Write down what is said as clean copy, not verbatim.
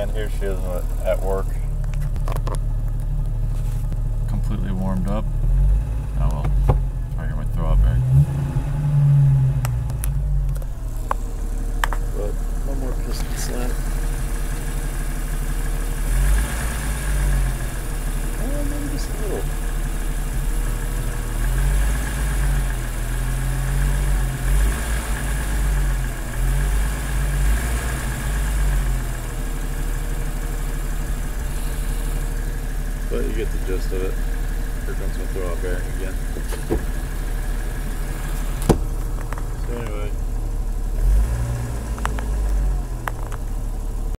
And here she is at work. Completely warmed up. Oh well, try to get my throw out bearing. But no more piston slap. Oh, maybe just a little. But you get the gist of it. Here comes my throw out bearing again. So anyway.